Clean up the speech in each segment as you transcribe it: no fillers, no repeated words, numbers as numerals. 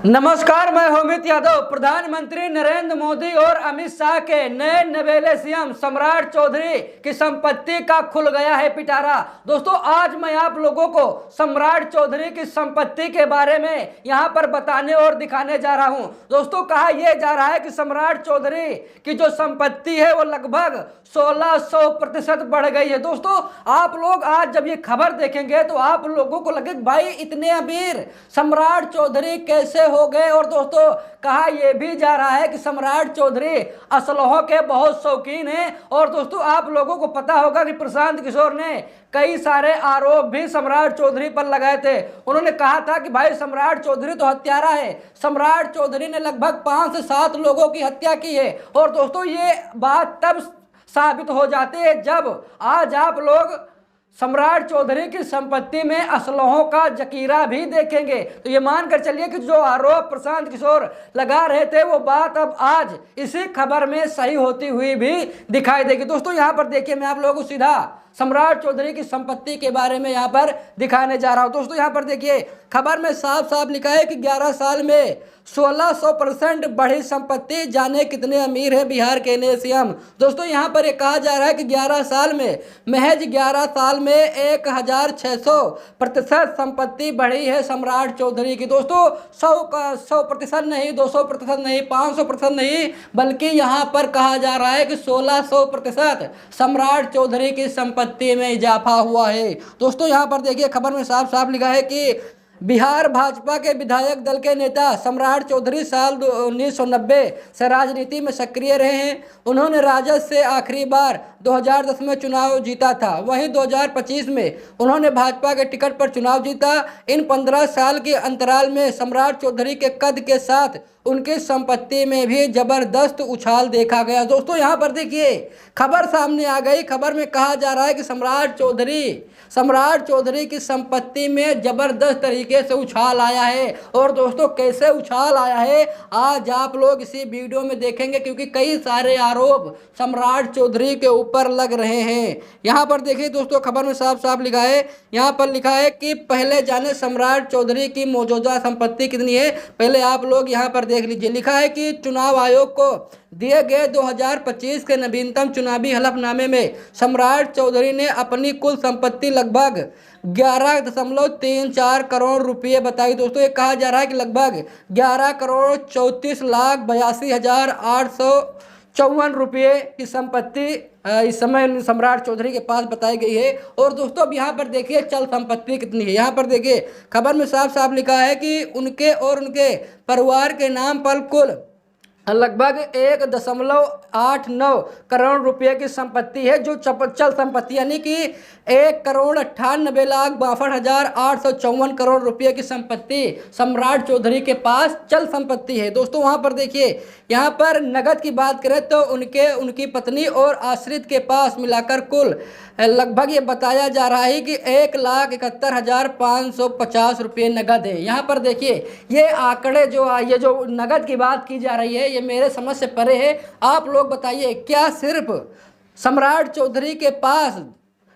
नमस्कार, मैं अमित यादव। प्रधानमंत्री नरेंद्र मोदी और अमित शाह के नए नवेले सीएम सम्राट चौधरी की संपत्ति का खुल गया है पिटारा। दोस्तों, आज मैं आप लोगों को सम्राट चौधरी की संपत्ति के बारे में यहां पर बताने और दिखाने जा रहा हूं। दोस्तों, कहा यह जा रहा है कि सम्राट चौधरी की जो संपत्ति है वो लगभग 1600% बढ़ गई है। दोस्तों, आप लोग आज जब ये खबर देखेंगे तो आप लोगों को लगे भाई इतने अमीर सम्राट चौधरी कैसे हो गए। और दोस्तों, कहा यह भी जा रहा है कि सम्राट चौधरी असलहों के बहुत शौकीन हैं। और दोस्तों, आप लोगों को पता होगा कि प्रशांत किशोर ने कई सारे आरोप भी सम्राट चौधरी पर लगाए थे। उन्होंने कहा था कि भाई सम्राट चौधरी तो हत्यारा है। सम्राट चौधरी ने लगभग 5 से 7 लोगों की हत्या की है। और दोस्तों, ये बात तब साबित हो जाती है जब आज आप लोग सम्राट चौधरी की संपत्ति में असलहों का जकीरा भी देखेंगे। तो ये मानकर चलिए कि जो आरोप प्रशांत किशोर लगा रहे थे वो बात अब आज इसी खबर में सही होती हुई भी दिखाई देगी। दोस्तों, यहाँ पर देखिए, मैं आप लोगों को सीधा सम्राट चौधरी की संपत्ति के बारे में यहाँ पर दिखाने जा रहा हूँ। दोस्तों, यहाँ पर देखिए, खबर में साफ साफ लिखा है कि 11 साल में 1600% बढ़ी संपत्ति, जाने कितने अमीर है बिहार के नए सीएम। दोस्तों, यहाँ पर यह कहा जा रहा है कि 11 साल में, महज 11 साल में 1600% संपत्ति बढ़ी है सम्राट चौधरी की। दोस्तों, 100% नहीं, 200% नहीं, 500% नहीं, बल्कि यहाँ पर कहा जा रहा है कि 1600% सम्राट चौधरी की संपत्ति में इजाफा हुआ है। दोस्तों, यहाँ पर देखिए, खबर में साफ साफ लिखा है कि बिहार भाजपा के विधायक दल के नेता सम्राट चौधरी साल 1990 से राजनीति में सक्रिय रहे हैं। उन्होंने राजद से आखिरी बार 2010 में चुनाव जीता था। वहीं 2025 में उन्होंने भाजपा के टिकट पर चुनाव जीता। इन 15 साल के अंतराल में सम्राट चौधरी के कद के साथ उनकी संपत्ति में भी जबरदस्त उछाल देखा गया। दोस्तों, यहाँ पर देखिए, खबर सामने आ गई। खबर में कहा जा रहा है कि सम्राट चौधरी की संपत्ति में जबरदस्त तरीके से उछाल आया है। और दोस्तों, कैसे उछाल आया है आज आप लोग इसी वीडियो में देखेंगे, क्योंकि कई सारे आरोप सम्राट चौधरी के ऊपर लग रहे हैं। यहाँ पर देखिए दोस्तों, खबर में साफ साफ लिखा है, यहाँ पर लिखा है कि पहले जाने सम्राट चौधरी की मौजूदा संपत्ति कितनी है। पहले आप लोग यहाँ पर देख लीजिए। लिखा है कि चुनाव आयोग को दिए गए 2025 के नवीनतम चुनावी हलफनामे में सम्राट चौधरी ने अपनी कुल संपत्ति लगभग 11.34 करोड़ रुपये बताई। दोस्तों, ये कहा जा रहा है कि लगभग 11,34,82,854 रुपये की संपत्ति इस समय सम्राट चौधरी के पास बताई गई है। और दोस्तों, अब यहाँ पर देखिए चल संपत्ति कितनी है। यहाँ पर देखिए, खबर में साफ साफ लिखा है कि उनके और उनके परिवार के नाम पर कुल लगभग 1.89 करोड़ रुपए की संपत्ति है, जो चल संपत्ति, यानी कि 1,98,62,854 करोड़ रुपए की संपत्ति सम्राट चौधरी के पास चल संपत्ति है। दोस्तों, वहां पर देखिए, यहाँ पर नगद की बात करें तो उनकी पत्नी और आश्रित के पास मिलाकर कुल लगभग ये बताया जा रहा है कि 1,71,550 रुपये नगद है। यहाँ पर देखिए, ये आंकड़े ये जो नगद की बात की जा रही है, ये मेरे समझ से परे है। आप लोग बताइए, क्या सिर्फ सम्राट चौधरी के पास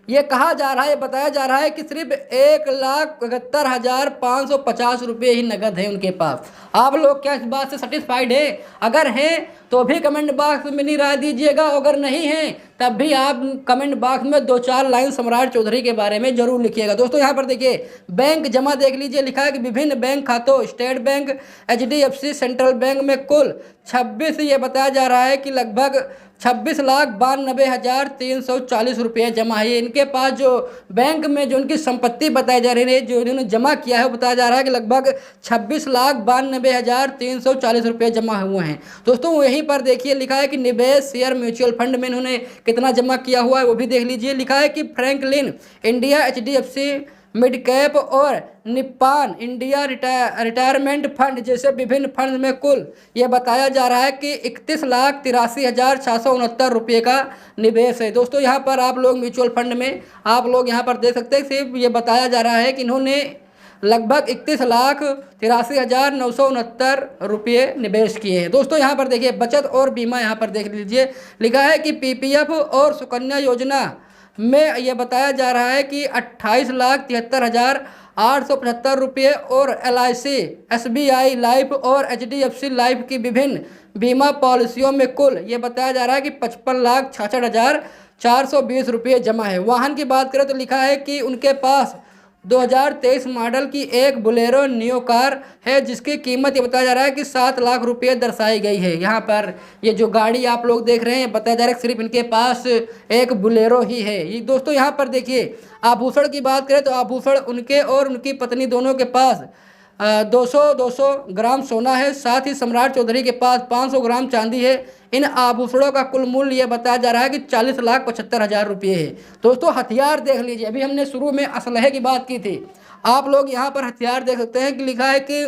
ये कहा जा रहा है, बताया जा रहा है कि सिर्फ 1,71,550 रुपये ही नगद है उनके पास। आप लोग क्या इस बात से सेटिस्फाइड है? अगर हैं तो भी कमेंट बॉक्स में अपनी राय दीजिएगा। अगर नहीं है तब भी आप कमेंट बॉक्स में 2-4 लाइन सम्राट चौधरी के बारे में जरूर लिखिएगा। दोस्तों, यहाँ पर देखिए, बैंक जमा देख लीजिए। लिखा है कि विभिन्न बैंक खातों, state bank, HDFC, central bank में कुल 26, ये बताया जा रहा है कि लगभग 26,92,340 रुपये जमा है। इनके पास जो बैंक में जो उनकी संपत्ति बताई जा रही है, जो इन्होंने जमा किया है, बताया जा रहा है कि लगभग 26,92,340 रुपये जमा हुए हैं। दोस्तों, यहीं पर देखिए, लिखा है कि निवेश शेयर म्यूचुअल फंड में इन्होंने कितना जमा किया हुआ है वो भी देख लीजिए। लिखा है कि Franklin India, HDFC mid cap और निप्पॉन इंडिया रिटायरमेंट फंड जैसे विभिन्न फंड में कुल ये बताया जा रहा है कि 31,83,669 रुपये का निवेश है। दोस्तों, यहाँ पर आप लोग म्यूचुअल फंड में आप लोग यहाँ पर देख सकते हैं, सिर्फ ये बताया जा रहा है कि इन्होंने लगभग 31,83,969 रुपये निवेश किए हैं। दोस्तों, यहाँ पर देखिए, बचत और बीमा यहाँ पर देख लीजिए। लिखा है कि PPF और सुकन्या योजना में ये बताया जा रहा है कि 28,73,875 रुपये और LIC, SBI लाइफ और HDFC लाइफ की विभिन्न बीमा पॉलिसियों में कुल ये बताया जा रहा है कि 55,66,420 रुपये जमा है। वाहन की बात करें तो लिखा है कि उनके पास 2023 मॉडल की एक बोलेरो नियो कार है, जिसकी कीमत ये बताया जा रहा है कि 7 लाख रुपये दर्शाई गई है। यहाँ पर ये जो गाड़ी आप लोग देख रहे हैं, बताया जा रहा है सिर्फ इनके पास एक बोलेरो ही है। ये दोस्तों यहाँ पर देखिए, आभूषण की बात करें तो आभूषण उनके और उनकी पत्नी दोनों के पास 200 ग्राम सोना है। साथ ही सम्राट चौधरी के पास 500 ग्राम चांदी है। इन आभूषणों का कुल मूल्य यह बताया जा रहा है कि 40,75,000 रुपये है। दोस्तों हथियार देख लीजिए, अभी हमने शुरू में असलहे की बात की थी, आप लोग यहाँ पर हथियार देख सकते हैं कि लिखा है कि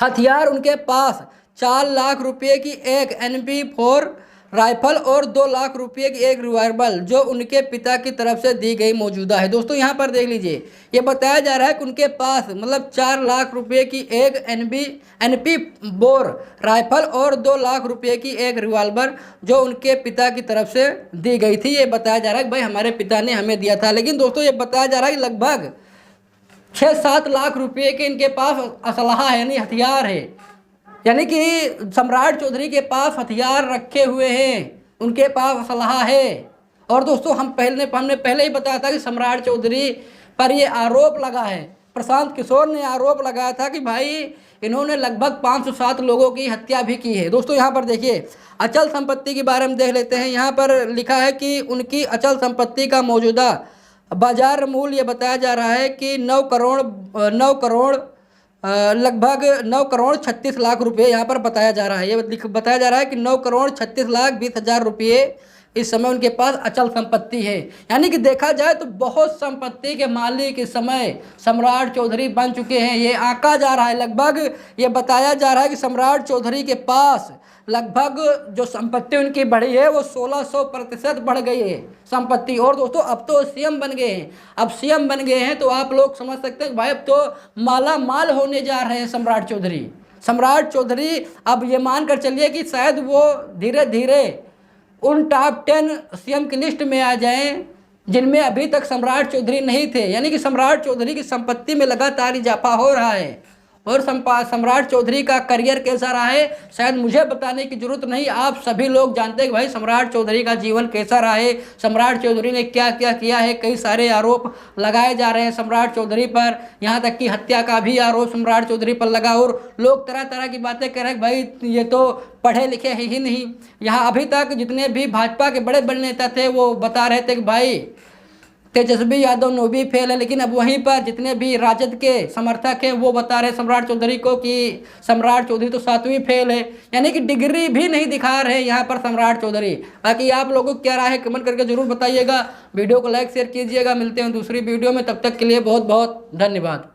हथियार उनके पास 4 लाख रुपये की एक MP4 राइफल और 2 लाख रुपये की एक रिवाल्वर जो उनके पिता की तरफ से दी गई मौजूदा है। दोस्तों यहाँ पर देख लीजिए, ये बताया जा रहा है कि उनके पास मतलब 4 लाख रुपये की एक MP4 राइफल और 2 लाख रुपये की एक रिवाल्वर जो उनके पिता की तरफ से दी गई थी। ये बताया जा रहा है कि भाई हमारे पिता ने हमें दिया था। लेकिन दोस्तों ये बताया जा रहा है कि लगभग 6-7 लाख रुपये के इनके पास असलहा है, यानी हथियार है, यानी कि सम्राट चौधरी के पास हथियार रखे हुए हैं, उनके पास असलहा है। और दोस्तों हमने पहले ही बताया था कि सम्राट चौधरी पर ये आरोप लगा है, प्रशांत किशोर ने आरोप लगाया था कि भाई इन्होंने लगभग 507 लोगों की हत्या भी की है। दोस्तों यहाँ पर देखिए, अचल संपत्ति के बारे में देख लेते हैं। यहाँ पर लिखा है कि उनकी अचल संपत्ति का मौजूदा बाजार मूल्य ये बताया जा रहा है कि 9 करोड़ लगभग 9,36,00,000 रुपये यहाँ पर बताया जा रहा है। ये बताया जा रहा है कि 9,36,20,000 रुपये इस समय उनके पास अचल संपत्ति है। यानी कि देखा जाए तो बहुत संपत्ति के मालिक इस समय सम्राट चौधरी बन चुके हैं। ये आंका जा रहा है, लगभग ये बताया जा रहा है कि सम्राट चौधरी के पास लगभग जो संपत्ति उनकी बढ़ी है वो 1600% बढ़ गई है संपत्ति। और दोस्तों अब तो CM बन गए हैं। अब CM बन गए हैं तो आप लोग समझ सकते हैं भाई अब तो माला माल होने जा रहे हैं सम्राट चौधरी। अब ये मान कर चलिए कि शायद वो धीरे धीरे उन टॉप 10 CM की लिस्ट में आ जाएं जिनमें अभी तक सम्राट चौधरी नहीं थे। यानी कि सम्राट चौधरी की संपत्ति में लगातार इजाफा हो रहा है। और सम्राट चौधरी का करियर कैसा रहा है शायद मुझे बताने की जरूरत नहीं, आप सभी लोग जानते हैं कि भाई सम्राट चौधरी का जीवन कैसा रहा है, सम्राट चौधरी ने क्या क्या किया है। कई सारे आरोप लगाए जा रहे हैं सम्राट चौधरी पर, यहाँ तक कि हत्या का भी आरोप सम्राट चौधरी पर लगा। और लोग तरह तरह की बातें कह रहे हैं भाई ये तो पढ़े लिखे ही नहीं। यहाँ अभी तक जितने भी भाजपा के बड़े बड़े नेता थे वो बता रहे थे कि भाई तेजस्वी यादव 9वीं फेल है, लेकिन अब वहीं पर जितने भी राजद के समर्थक हैं वो बता रहे सम्राट चौधरी को कि सम्राट चौधरी तो 7वीं फेल है। यानी कि डिग्री भी नहीं दिखा रहे यहाँ पर सम्राट चौधरी। बाकी आप लोगों को क्या राय है कमेंट करके जरूर बताइएगा। वीडियो को लाइक शेयर कीजिएगा। मिलते हैं दूसरी वीडियो में, तब तक के लिए बहुत बहुत धन्यवाद।